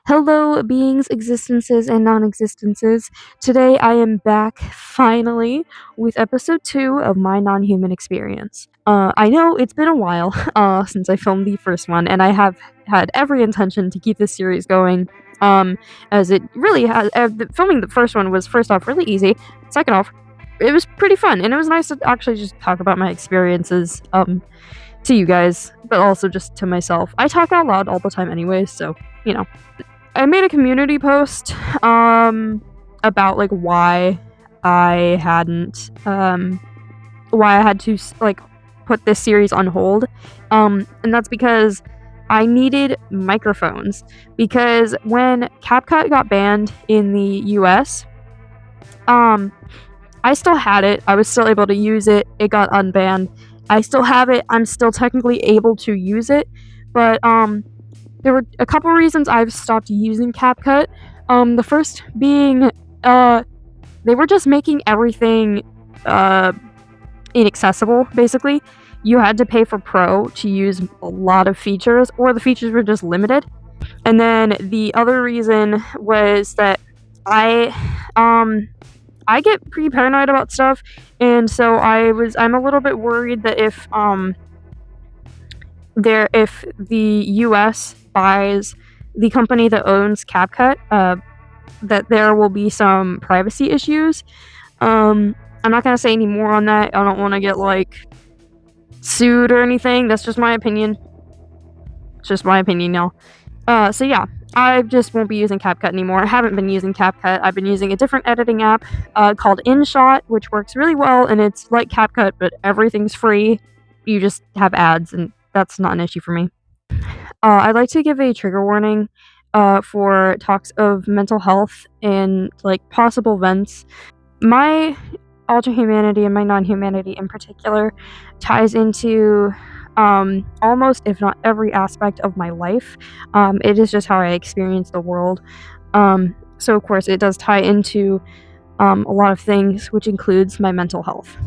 Hello, beings, existences, and non existences. Today I am back finally with episode 2 of my non-human experience. I know it's been a while since I filmed the first one, and I have had every intention to keep this series going. As it really has. Filming the first one was, first off, really easy. Second off, it was pretty fun, and it was nice to actually just talk about my experiences to you guys, but also just to myself. I talk out loud all the time, anyways, so you know. I made a community post about like I hadn't why I had to like put this series on hold. And that's because I needed microphones, because when CapCut got banned in the US, I still had it. I was still able to use it. It got unbanned. I still have it. I'm still technically able to use it, but there were a couple reasons I've stopped using CapCut. The first being, they were just making everything inaccessible, basically. You had to pay for Pro to use a lot of features, or the features were just limited. And then the other reason was that I get pretty paranoid about stuff, and so I'm a little bit worried that if the US buys the company that owns CapCut, that there will be some privacy issues. I'm not gonna say any more on that. I don't want to get like sued or anything. That's just my opinion. It's just my opinion, y'all. So yeah, I just won't be using CapCut anymore. I haven't been using CapCut. I've been using a different editing app called InShot, which works really well, and it's like CapCut, but everything's free. You just have ads, and that's not an issue for me. I'd like to give a trigger warning for talks of mental health and like possible vents. My ultra humanity and my non-humanity in particular ties into almost, if not every aspect of my life. It is just how I experience the world. So of course it does tie into a lot of things, which includes my mental health.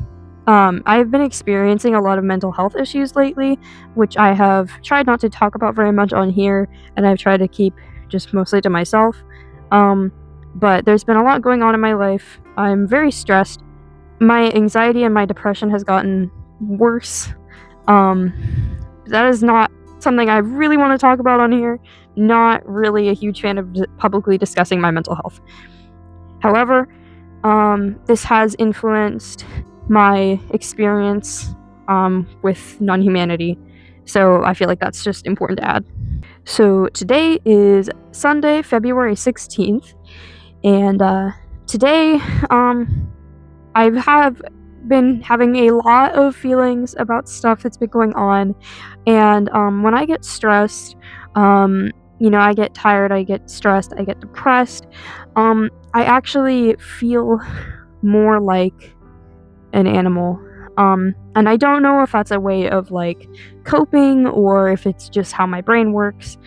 I've been experiencing a lot of mental health issues lately, which I have tried not to talk about very much on here, and I've tried to keep just mostly to myself. But there's been a lot going on in my life. I'm very stressed. My anxiety and my depression has gotten worse. That is not something I really want to talk about on here. Not really a huge fan of publicly discussing my mental health. However, this has influenced my experience with non-humanity, so I feel like that's just important to add. So today is Sunday, February 16th, and today I have been having a lot of feelings about stuff that's been going on, and when I get stressed, I get tired, I get stressed, I get depressed, I actually feel more like an animal. And I don't know if that's a way of like coping or if it's just how my brain works.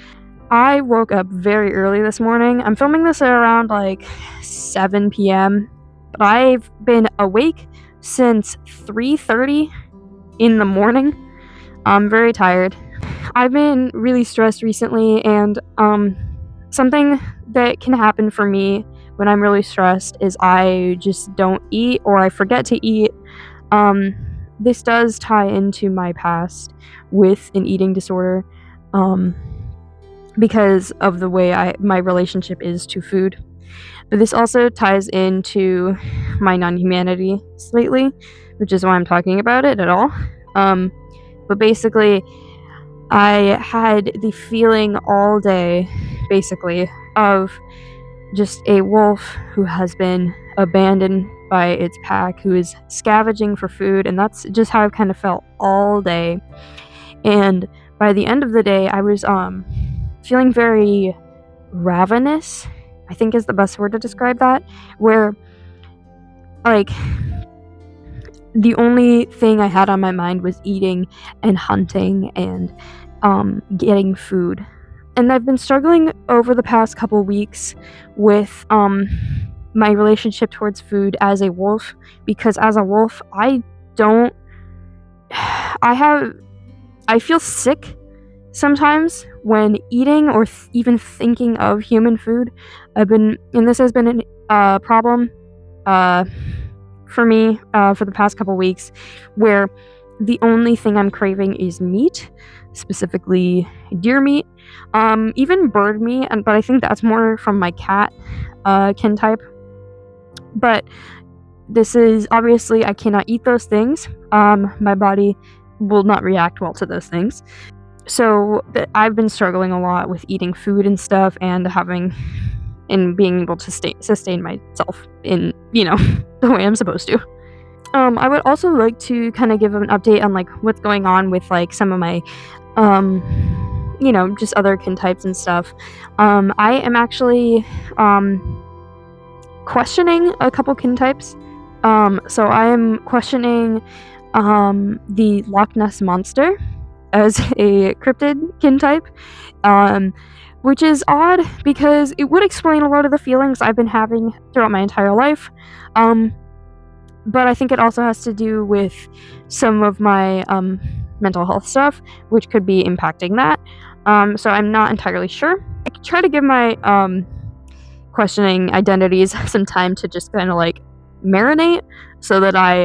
I woke up very early this morning. I'm filming this at around like 7 p.m. But I've been awake since 3:30 in the morning. I'm very tired. I've been really stressed recently, and something that can happen for me when I'm really stressed is I just don't eat, or I forget to eat. This does tie into my past with an eating disorder, because of the way my relationship is to food. But this also ties into my non-humanity lately, which is why I'm talking about it at all. But basically, I had the feeling all day, basically, of just a wolf who has been abandoned by its pack, who is scavenging for food, and that's just how I've kind of felt all day. And by the end of the day, I was feeling very ravenous, I think is the best word to describe that, where like the only thing I had on my mind was eating and hunting and getting food. And I've been struggling over the past couple weeks with my relationship towards food as a wolf, because as a wolf, I feel sick sometimes when eating or even thinking of human food, and this has been a problem for me for the past couple weeks, where the only thing I'm craving is meat, specifically deer meat, even bird meat, but I think that's more from my cat kin type. But this is obviously, I cannot eat those things. My body will not react well to those things. So I've been struggling a lot with eating food and stuff, and being able to sustain myself in, the way I'm supposed to. I would also like to kind of give an update on like what's going on with like some of my just other kin types and stuff. I am actually questioning a couple kin types. So I am questioning the Loch Ness Monster as a cryptid kin type, which is odd because it would explain a lot of the feelings I've been having throughout my entire life. But I think it also has to do with some of my mental health stuff, which could be impacting that. So I'm not entirely sure. I could try to give my questioning identities some time to just kind of like marinate so that I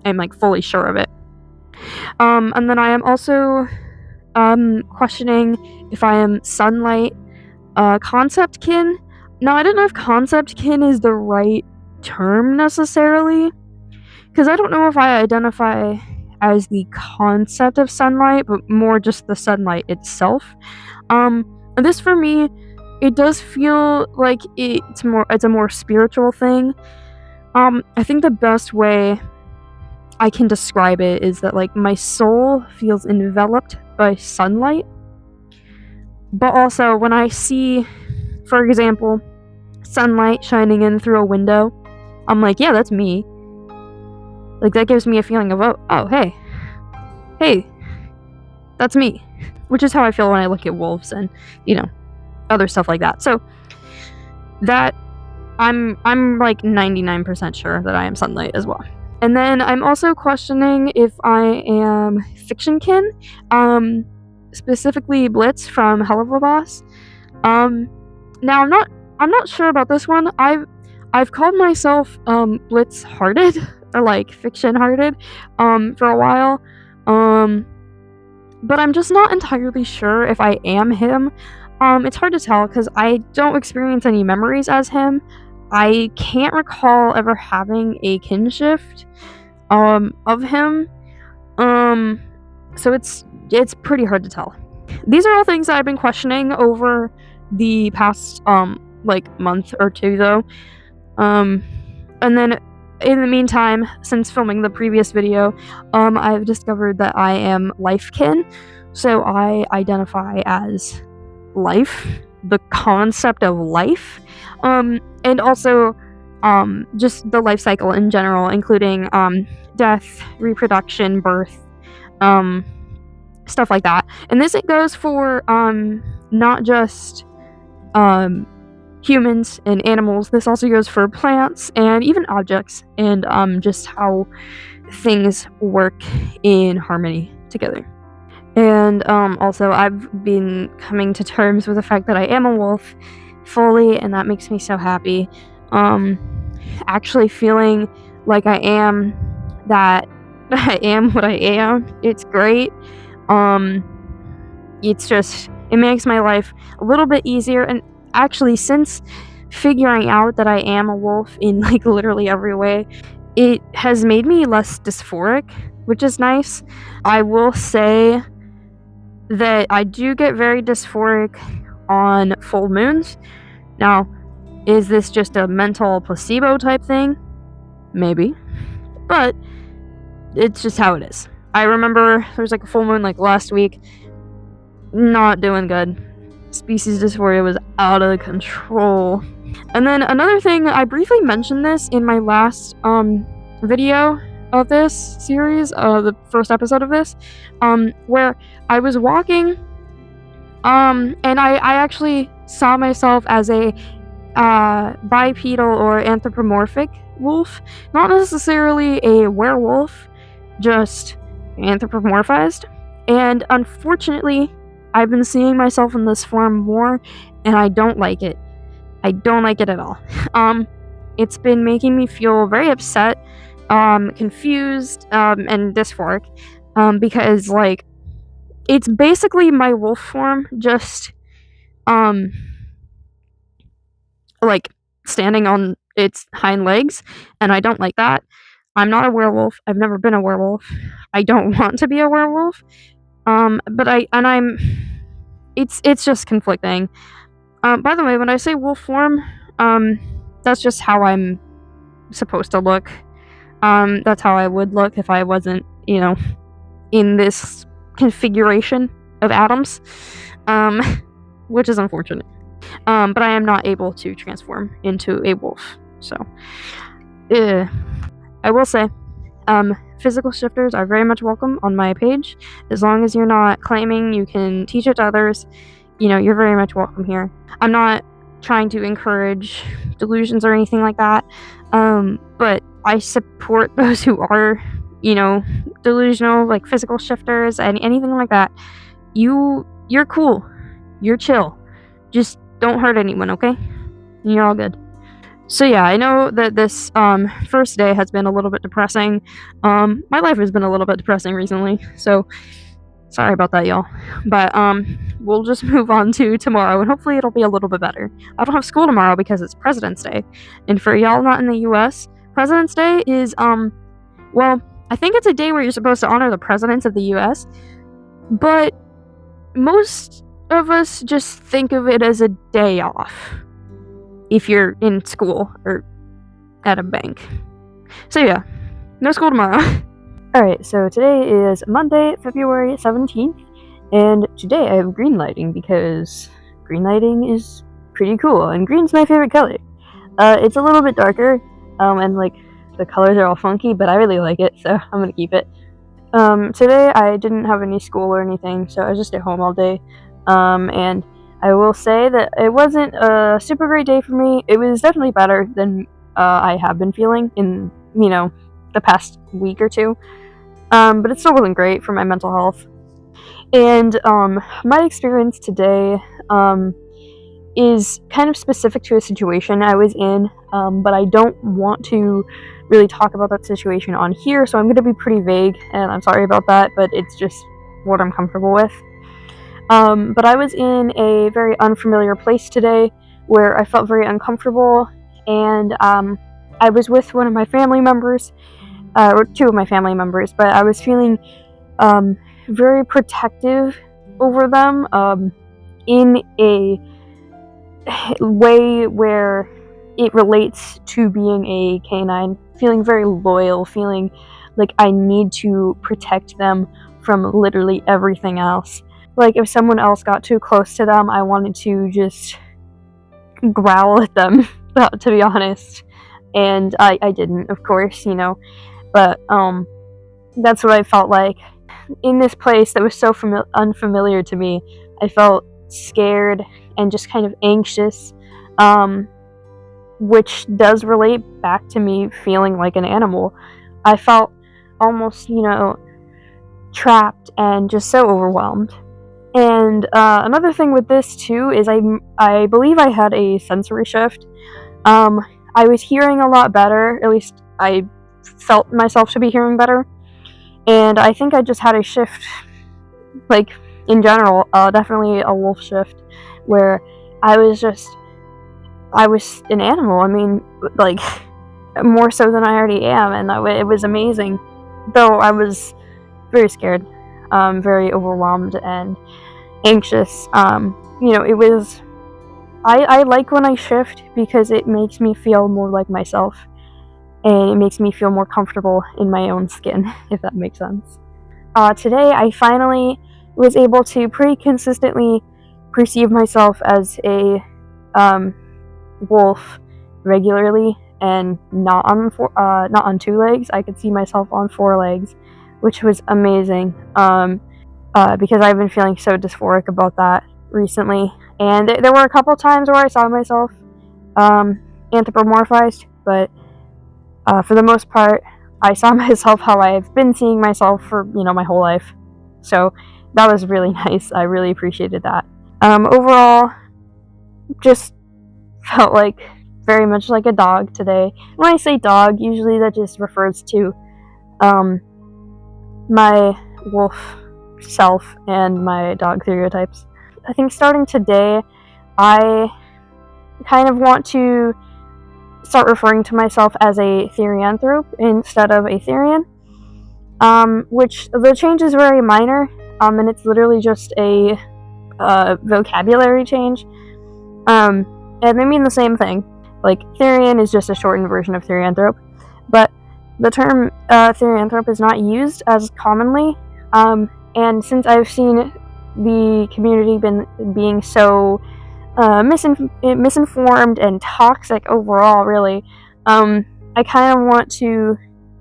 am like fully sure of it. And then I am also questioning if I am sunlight concept kin. Now, I don't know if concept kin is the right term necessarily, because I don't know if I identify as the concept of sunlight, but more just the sunlight itself. This for me, it does feel like it's a more spiritual thing. I think the best way I can describe it is that like my soul feels enveloped by sunlight, but also when I see, for example, sunlight shining in through a window, I'm like, yeah, that's me. Like, that gives me a feeling of, oh, hey, that's me. Which is how I feel when I look at wolves and, other stuff like that. So, that, I'm like 99% sure that I am sunlight as well. And then I'm also questioning if I am fiction kin, specifically Blitz from Hell of a Boss. Now I'm not sure about this one. I've called myself Blitz hearted or like fiction hearted for a while. But I'm just not entirely sure if I am him. It's hard to tell because I don't experience any memories as him. I can't recall ever having a kin shift of him. So it's pretty hard to tell. These are all things that I've been questioning over the past like month or two though. And then in the meantime, since filming the previous video, I've discovered that I am life kin. So I identify as life, the concept of life, and also just the life cycle in general, including death, reproduction, birth, stuff like that. And this it goes for not just humans and animals. This also goes for plants and even objects, and just how things work in harmony together. And also I've been coming to terms with the fact that I am a wolf fully, and that makes me so happy. Actually feeling like I am what I am, it's great. It makes my life a little bit easier. And actually, since figuring out that I am a wolf in like literally every way, it has made me less dysphoric, which is nice. I will say that I do get very dysphoric on full moons. Now, is this just a mental placebo type thing? Maybe. But it's just how it is. I remember there was like a full moon like last week. Not doing good. Species dysphoria was out of control. And then another thing, I briefly mentioned this in my last video of this series, the first episode of this, where I was walking, and I actually saw myself as a bipedal or anthropomorphic wolf, not necessarily a werewolf, just anthropomorphized. And unfortunately, I've been seeing myself in this form more, and I don't like it. I don't like it at all. It's been making me feel very upset, confused, and dysphoric, because, like, it's basically my wolf form, just, like, standing on its hind legs, and I don't like that. I'm not a werewolf. I've never been a werewolf. I don't want to be a werewolf. But it's just conflicting. By the way, when I say wolf form, that's just how I'm supposed to look. That's how I would look if I wasn't, in this configuration of atoms. Which is unfortunate. But I am not able to transform into a wolf. So, I will say, physical shifters are very much welcome on my page. As long as you're not claiming you can teach it to others, you're very much welcome here. I'm not trying to encourage delusions or anything like that, but I support those who are, delusional, like physical shifters and anything like that. You're cool. You're chill. Just don't hurt anyone, okay? You're all good. So yeah, I know that this first day has been a little bit depressing. My life has been a little bit depressing recently, so sorry about that, y'all. But we'll just move on to tomorrow, and hopefully it'll be a little bit better. I don't have school tomorrow because it's President's Day, and for y'all not in the U.S., President's Day is well, I think it's a day where you're supposed to honor the presidents of the U.S., but most of us just think of it as a day off if you're in school or at a bank. So yeah, no school tomorrow. Alright, so today is Monday, February 17th, and today I have green lighting because green lighting is pretty cool, and green's my favorite color. It's a little bit darker, and like the colors are all funky, but I really like it, so I'm gonna keep it. Today I didn't have any school or anything, so I was just at home all day, and I will say that it wasn't a super great day for me. It was definitely better than I have been feeling in, the past week or two. But it still wasn't great for my mental health. And my experience today is kind of specific to a situation I was in, but I don't want to really talk about that situation on here, so I'm going to be pretty vague, and I'm sorry about that, but it's just what I'm comfortable with. But I was in a very unfamiliar place today where I felt very uncomfortable, and I was with one of my family members, or two of my family members, but I was feeling very protective over them in a way where it relates to being a canine, feeling very loyal, feeling like I need to protect them from literally everything else. Like, if someone else got too close to them, I wanted to just growl at them, to be honest. And I didn't, of course, but that's what I felt like. In this place that was so unfamiliar to me, I felt scared and just kind of anxious, which does relate back to me feeling like an animal. I felt almost, trapped and just so overwhelmed. And another thing with this too is I believe I had a sensory shift. I was hearing a lot better, at least I felt myself to be hearing better, and I think I just had a shift, like, in general, definitely a wolf shift, where I was an animal. I mean, like, more so than I already am, and it was amazing, though I very scared, very overwhelmed and anxious. It was, I like when I shift because it makes me feel more like myself, and it makes me feel more comfortable in my own skin, if that makes sense. Today I finally was able to pretty consistently perceive myself as a wolf regularly, and not on two legs. I could see myself on four legs, which was amazing, because I've been feeling so dysphoric about that recently. And there were a couple times where I saw myself anthropomorphized, but for the most part, I saw myself how I've been seeing myself for, my whole life. So that was really nice. I really appreciated that. Overall, just felt like very much like a dog today. When I say dog, usually that just refers to my wolf self and my dog stereotypes. I think starting today, I kind of want to start referring to myself as a therianthrope instead of a therian, which the change is very minor, and it's literally just a vocabulary change, and they mean the same thing. Like, therian is just a shortened version of therianthrope, but the term therianthrope is not used as commonly, and since I've seen the community being so misinformed and toxic overall, really, I kind of want to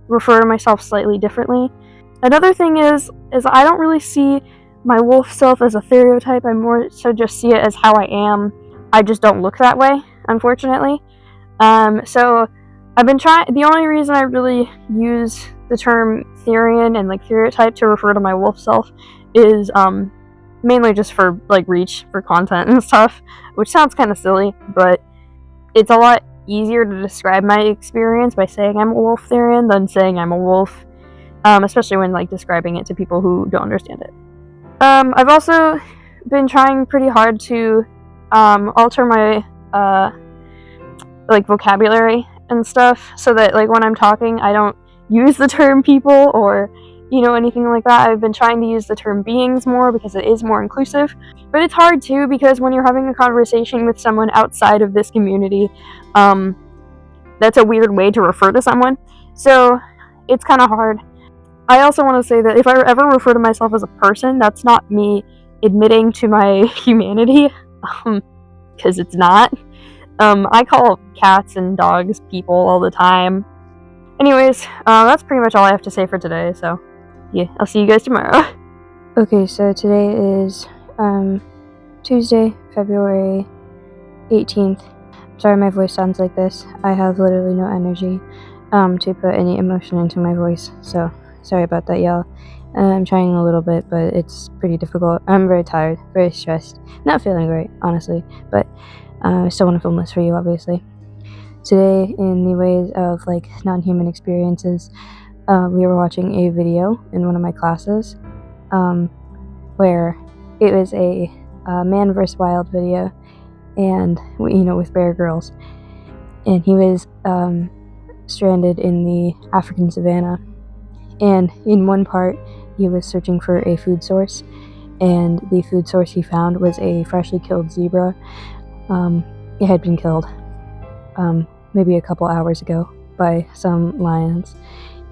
refer to myself slightly differently. Another thing is I don't really see my wolf self as a stereotype. I more so just see it as how I am. I just don't look that way, unfortunately. So I've been trying. The only reason I really use the term therian and like stereotype to refer to my wolf self is mainly just for like reach for content and stuff, which sounds kind of silly, but it's a lot easier to describe my experience by saying I'm a wolf therian than saying I'm a wolf, especially when like describing it to people who don't understand it. I've also been trying pretty hard to alter my like vocabulary and stuff so that like when I'm talking I don't use the term people or anything like that. I've been trying to use the term beings more because it is more inclusive, but it's hard too because when you're having a conversation with someone outside of this community, that's a weird way to refer to someone, so it's kind of hard. I also want to say that if I ever refer to myself as a person, that's not me admitting to my humanity, because it's not. I call cats and dogs people all the time. Anyways, that's pretty much all I have to say for today, so yeah, I'll see you guys tomorrow. Okay, so today is Tuesday, February 18th. Sorry my voice sounds like this. I have literally no energy to put any emotion into my voice, so sorry about that, y'all. I'm trying a little bit, but it's pretty difficult. I'm very tired, very stressed, not feeling great, honestly, but I still want to film this for you, obviously. Today, in the ways of like non-human experiences, we were watching a video in one of my classes where it was a Man vs. Wild video, and with Bear Grylls, and he was stranded in the African savannah, and in one part he was searching for a food source, and the food source he found was a freshly killed zebra. It had been killed maybe a couple hours ago by some lions,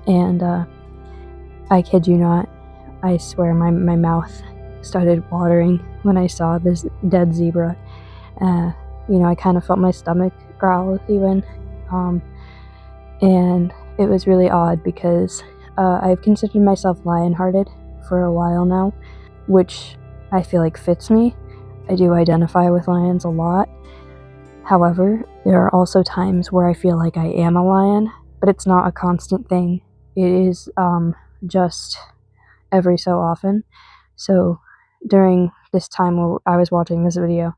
and I kid you not, I swear my mouth started watering when I saw this dead zebra. I kind of felt my stomach growl even, and it was really odd because I've considered myself lion-hearted for a while now, which I feel like fits me. I do identify with lions a lot. However, there are also times where I feel like I am a lion, but it's not a constant thing. It is just every so often. So during this time where I was watching this video,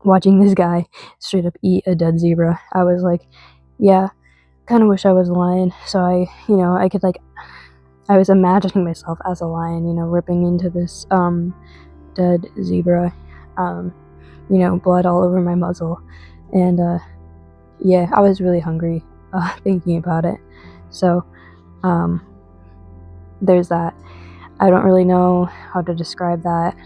watching this guy straight up eat a dead zebra, I was like, yeah, kind of wish I was a lion. So I could I was imagining myself as a lion, ripping into this dead zebra, blood all over my muzzle, and yeah, I was really hungry thinking about it. So there's that. I don't really know how to describe that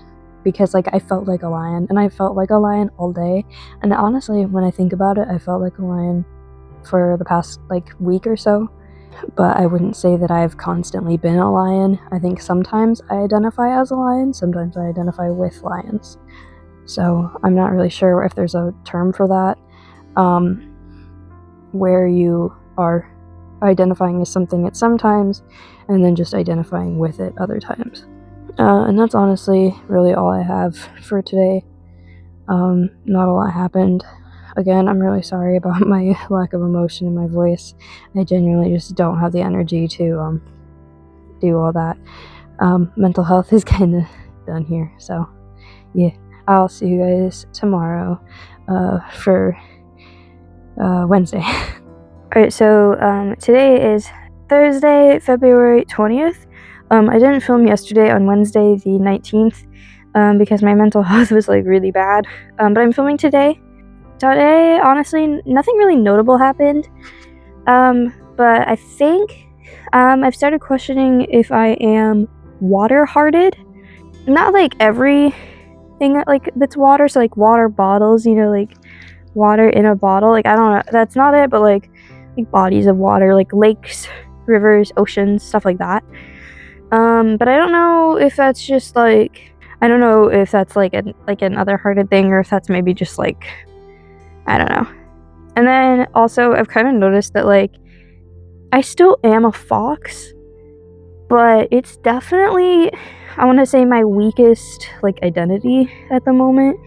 because I felt like a lion, and I felt like a lion all day, and honestly when I think about it, I felt like a lion for the past week or so, but I wouldn't say that I've constantly been a lion. I think sometimes I identify as a lion, sometimes I identify with lions, so I'm not really sure if there's a term for that, where you are identifying as something at some times and then just identifying with it other times. And that's honestly really all I have for today. Not a lot happened. Again, I'm really sorry about my lack of emotion in my voice. I genuinely just don't have the energy to do all that. mental health is kind of done here. So yeah, I'll see you guys tomorrow for Wednesday. Alright, so today is Thursday, February 20th. I didn't film yesterday on Wednesday the 19th because my mental health was like really bad. But I'm filming today. Today, honestly, nothing really notable happened. But I think I've started questioning if I am water-hearted. Not like everything like that's water, so like water bottles, you know, like water in a bottle. Like I don't know, that's not it, but like bodies of water, like lakes, rivers, oceans, stuff like that. But I don't know if that's just like, I don't know if that's like an other-hearted thing, or if that's maybe just like, I don't know. And then also I've kind of noticed that like I still am a fox, but it's definitely, I want to say, my weakest like identity at the moment,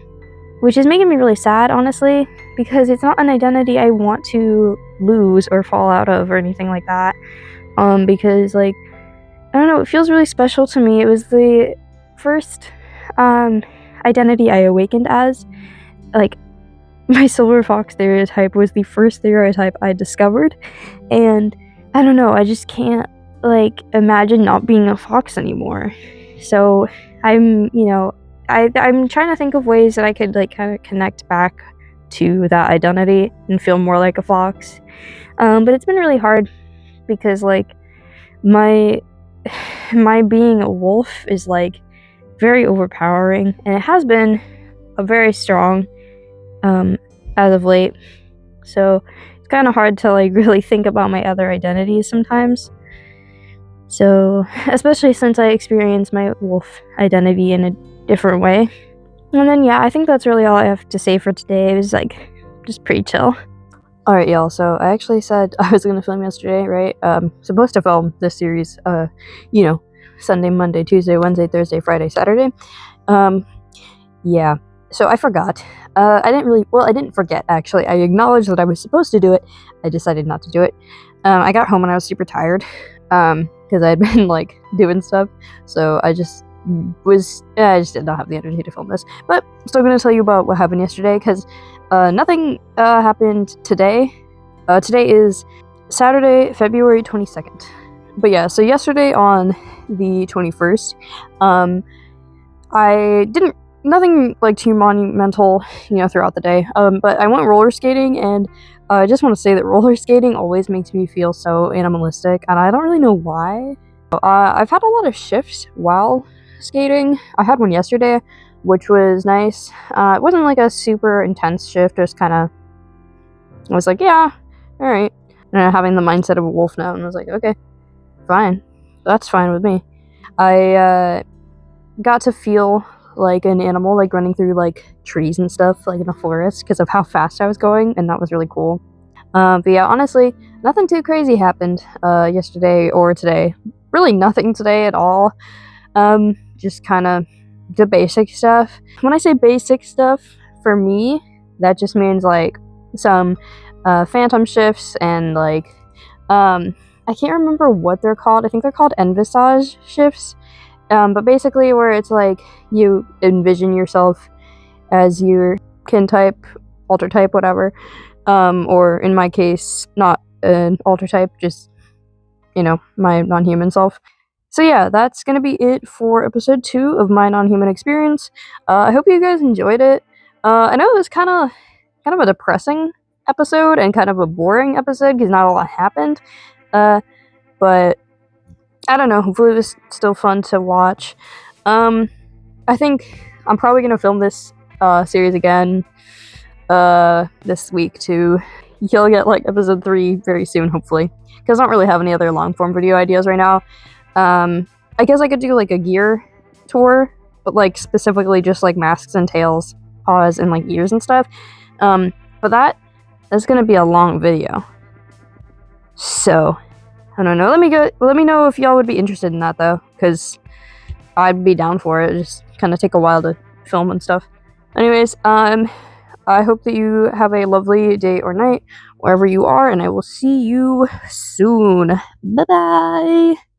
which is making me really sad, honestly, because it's not an identity I want to lose or fall out of or anything like that. Because like, I don't know, it feels really special to me. It was the first identity I awakened as. Like, my silver fox stereotype was the first stereotype I discovered, and I don't know, I just can't like imagine not being a fox anymore. So I'm, you know, I'm trying to think of ways that I could like kind of connect back to that identity and feel more like a fox. But it's been really hard because like my being a wolf is like very overpowering, and it has been a very strong as of late. So it's kind of hard to like really think about my other identities sometimes. So, especially since I experienced my wolf identity in a different way. And then yeah, I think that's really all I have to say for today. It was like just pretty chill. Alright, y'all, so I actually said I was gonna film yesterday, right? Supposed to film this series, you know, Sunday, Monday, Tuesday, Wednesday, Thursday, Friday, Saturday. Yeah, so I forgot. I didn't forget, actually. I acknowledged that I was supposed to do it. I decided not to do it. I got home and I was super tired, because I had been, like, doing stuff, so I just did not have the energy to film this. But I'm still gonna tell you about what happened yesterday, because nothing happened today. Today is Saturday, February 22nd. But yeah, so yesterday on the 21st, I didn't, nothing like too monumental, you know, throughout the day. But I went roller skating, and I just want to say that roller skating always makes me feel so animalistic, and I don't really know why. I've had a lot of shifts while skating. I had one yesterday, which was nice. It wasn't like a super intense shift, just kind of, I was like, yeah, alright. And having the mindset of a wolf now, and I was like, okay, fine. That's fine with me. I got to feel like an animal, like running through like trees and stuff, like in a forest, because of how fast I was going, and that was really cool. But yeah, honestly, nothing too crazy happened yesterday or today. Really nothing today at all. Just kind of the basic stuff. When I say basic stuff, for me, that just means like some phantom shifts and like I can't remember what they're called. I think they're called envisage shifts. But basically where it's like you envision yourself as your kin type, alter type, whatever. Or in my case, not an alter type, just, you know, my non-human self. So yeah, that's gonna be it for episode 2 of my non-human experience. I hope you guys enjoyed it. I know it was kind of a depressing episode and kind of a boring episode because not a lot happened. But I don't know, hopefully it was still fun to watch. I think I'm probably gonna film this series again this week too. You'll get like episode 3 very soon, hopefully, because I don't really have any other long form video ideas right now. I guess I could do like a gear tour, but like specifically just like masks and tails, paws, and like ears and stuff. But that's gonna be a long video. So I don't know. Let me know if y'all would be interested in that though, because I'd be down for it. It just kind of take a while to film and stuff. Anyways, I hope that you have a lovely day or night wherever you are, and I will see you soon. Bye bye.